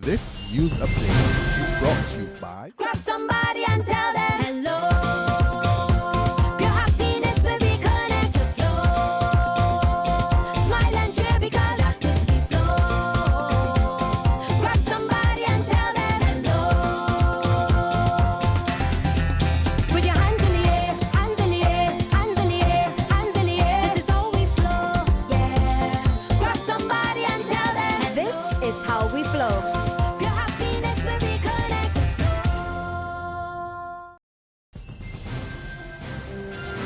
This news update is brought to you by Grab somebody and tell them hello. Your happiness will be connect to flow. Smile and cheer because that is we flow. Grab somebody and tell them hello. With your hands in the air, hands in the air, hands in the air, hands in the air. This is how we flow, yeah. Grab somebody and tell them this is how we flow.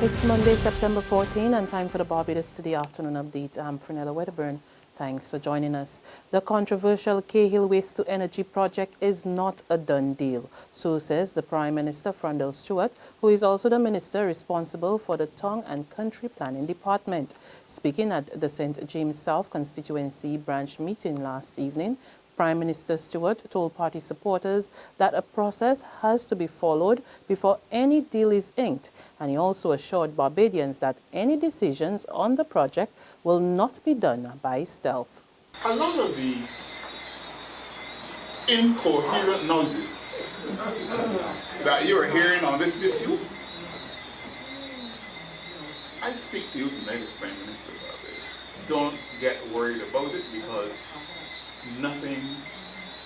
It's Monday, September 14, and time for the Barbados Today afternoon update. I'm Frenella Wedderburn. Thanks for joining us. The controversial Cahill Waste-to-Energy project is not a done deal. So says the Prime Minister, Frundell Stewart, who is also the minister responsible for the Tongue and Country Planning Department. Speaking at the St. James South Constituency branch meeting last evening, Prime Minister Stewart told party supporters that a process has to be followed before any deal is inked, and he also assured Barbadians that any decisions on the project will not be done by stealth. A lot of the incoherent noises that you are hearing on this issue, I speak to you, the next Prime Minister, don't get worried about it, because nothing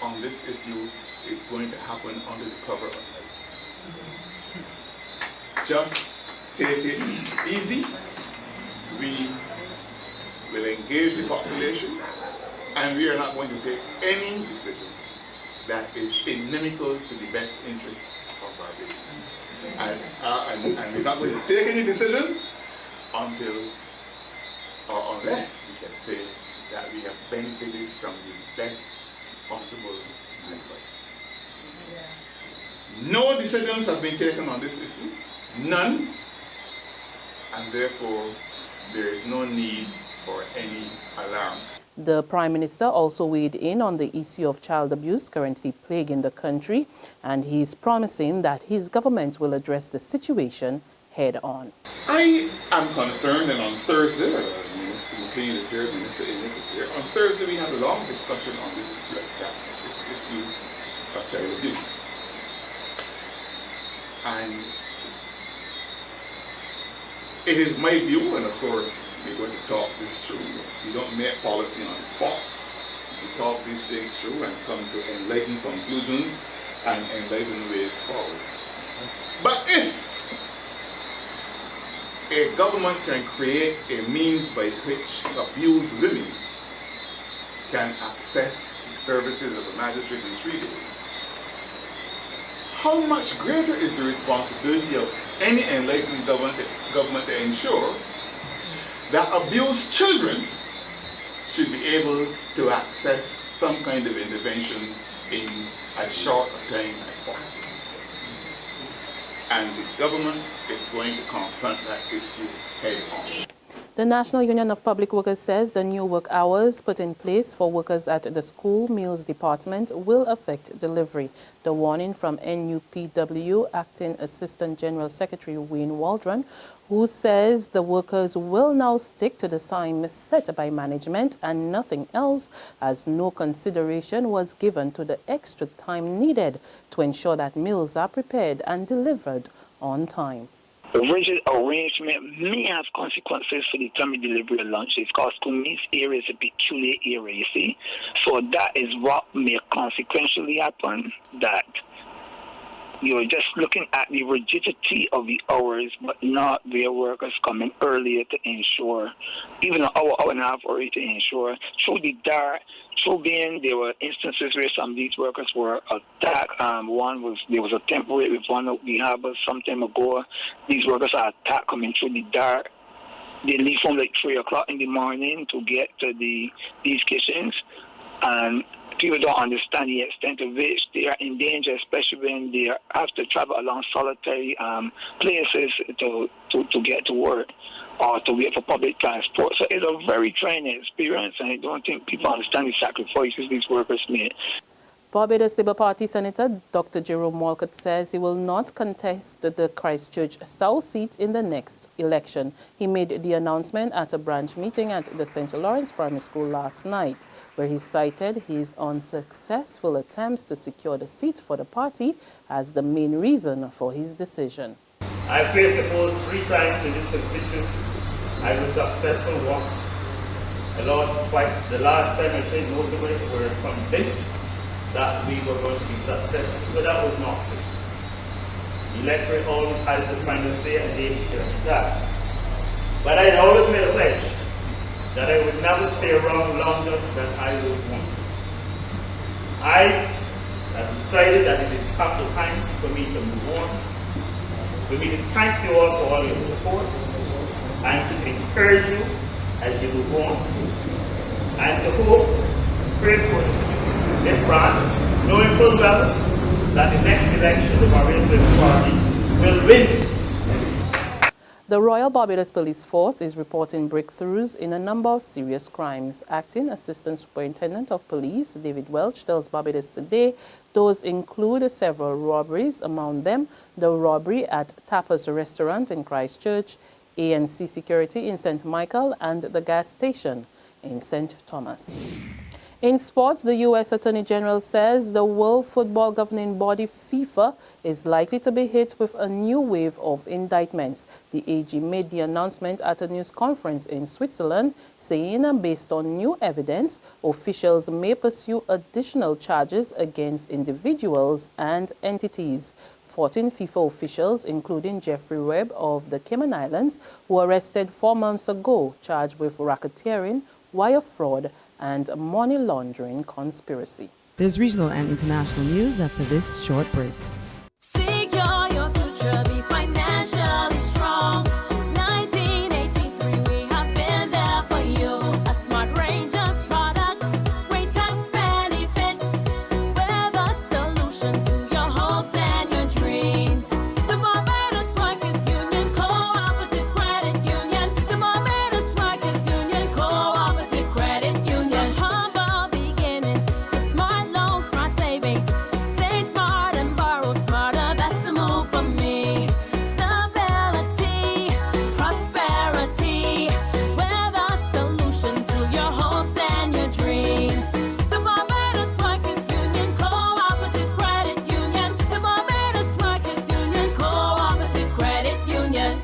on this issue is going to happen under the cover of night. Just take it easy. We will engage the population, and we are not going to take any decision that is inimical to the best interests of Barbadians. And we're not going to take any decision until or unless we can say that we have benefited from the best possible advice. No decisions have been taken on this issue, none, and therefore there is no need for any alarm. The Prime Minister also weighed in on the issue of child abuse currently plaguing the country, and he's promising that his government will address the situation head on. I am concerned, and on Thursday, Minister McLean is here, Minister Innes is here. On Thursday, we had a long discussion on this issue, this issue of child abuse. And it is my view, and of course, we're going to talk this through. We don't make policy on the spot. We talk these things through and come to enlightened conclusions and enlightened ways forward. But if a government can create a means by which abused women can access the services of a magistrate in 3 days, how much greater is the responsibility of any enlightened government to ensure that abused children should be able to access some kind of intervention in as short a time as possible. And the government is going to confront that issue head on. The National Union of Public Workers says the new work hours put in place for workers at the school meals department will affect delivery. The warning from NUPW Acting Assistant General Secretary Wayne Waldron, who says the workers will now stick to the time set by management and nothing else, as no consideration was given to the extra time needed to ensure that meals are prepared and delivered on time. The rigid arrangement may have consequences for the timely delivery of lunches, because Kumis area is a peculiar area, you see. So that is what may consequentially happen, that you're just looking at the rigidity of the hours, but not their workers coming earlier to ensure, even an hour and a half early to ensure. Through the dark, through being, there were instances where some of these workers were attacked. There was a temporary with one of the harbors some time ago. These workers are attacked coming through the dark. They leave from like 3 o'clock in the morning to get to these kitchens, and people don't understand the extent of which they are in danger, especially when they have to travel along solitary places to get to work or to wait for public transport. So it's a very trying experience, and I don't think people understand the sacrifices these workers made. Barbados Labour Party Senator Dr. Jerome Walcott says he will not contest the Christchurch South seat in the next election. He made the announcement at a branch meeting at the St. Lawrence Primary School last night, where he cited his unsuccessful attempts to secure the seat for the party as the main reason for his decision. I faced the polls 3 times in this constituency. I was successful once. I lost twice. The last time I think most of us were convinced that we were going to be successful, but that was not true. The electorate always has the final say, and they determine that. But I had always made a pledge that I would never stay around longer than I was wanted. I have decided that it is capital time for me to move on, for me to thank you all for all your support, and to encourage you as you move on, and to hope, pray for this branch, knowing full well that the next election the Barbados Labour Party will win. The Royal Barbados Police Force is reporting breakthroughs in a number of serious crimes. Acting Assistant Superintendent of Police David Welch tells Barbados Today those include several robberies, among them the robbery at Tapas Restaurant in Christchurch, ANC Security in St. Michael, and the gas station in St. Thomas. In sports, the U.S. Attorney General says the World Football Governing Body, FIFA, is likely to be hit with a new wave of indictments. The AG made the announcement at a news conference in Switzerland, saying based on new evidence, officials may pursue additional charges against individuals and entities. 14 FIFA officials, including Jeffrey Webb of the Cayman Islands, were arrested 4 months ago, charged with racketeering, wire fraud, and money laundering conspiracy. There's regional and international news after this short break. Secure your future, be financially strong. Since 1983, we have been there for you. A smart range of products, great tax benefits. We're the solution to your hopes and your dreams. The Barbados Workers Union Cooperative Credit Union. The Barbados Workers Union Cooperative Credit Union. Humble beginnings to smart loans, smart savings. Save smart and borrow smarter. That's the move for me. Stability, prosperity. We're the solution to your hopes and your dreams. The Barbados Workers Union Cooperative Credit Union. The Barbados Workers Union Cooperative Credit Union.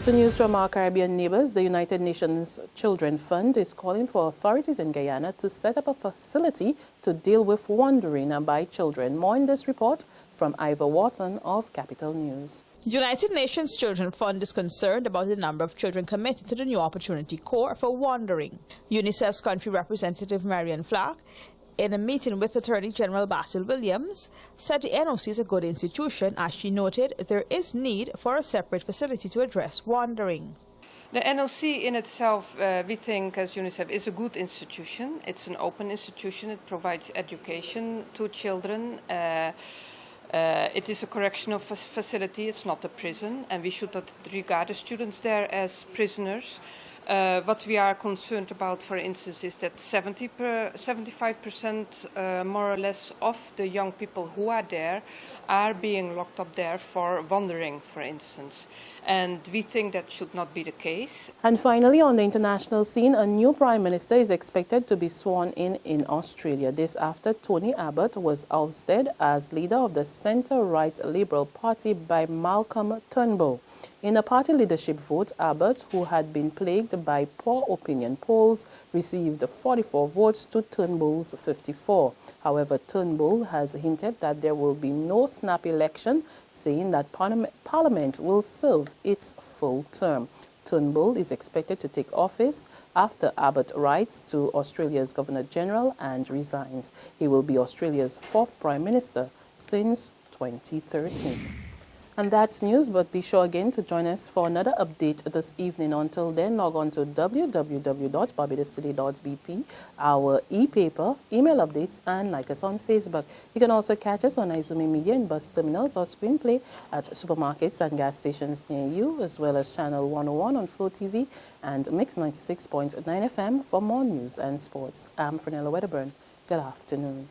To news from our Caribbean neighbors, the United Nations Children Fund is calling for authorities in Guyana to set up a facility to deal with wandering by children. More in this report from Ivor Wharton of Capital News. United Nations Children Fund is concerned about the number of children committed to the New Opportunity Corps for wandering. UNICEF's country representative Marian Flack, in a meeting with Attorney General Basil Williams, said the NOC is a good institution. As she noted, there is need for a separate facility to address wandering. The NOC in itself, we think as UNICEF, is a good institution. It's an open institution. It provides education to children. It is a correctional facility. It's not a prison, and we should not regard the students there as prisoners. What we are concerned about, for instance, is that 75% more or less of the young people who are there are being locked up there for wandering, for instance. And we think that should not be the case. And finally, on the international scene, a new Prime Minister is expected to be sworn in Australia. This after Tony Abbott was ousted as leader of the centre-right Liberal Party by Malcolm Turnbull. In a party leadership vote, Abbott, who had been plagued by poor opinion polls, received 44 votes to Turnbull's 54. However, Turnbull has hinted that there will be no snap election, saying that Parliament will serve its full term. Turnbull is expected to take office after Abbott writes to Australia's Governor-General and resigns. He will be Australia's 4th Prime Minister since 2013. And that's news, but be sure again to join us for another update this evening. Until then, log on to www.barbadostoday.bp, our e-paper, email updates, and like us on Facebook. You can also catch us on Izumi Media in bus terminals or screenplay at supermarkets and gas stations near you, as well as Channel 101 on Flow TV and Mix 96.9 FM for more news and sports. I'm Frenella Wedderburn. Good afternoon.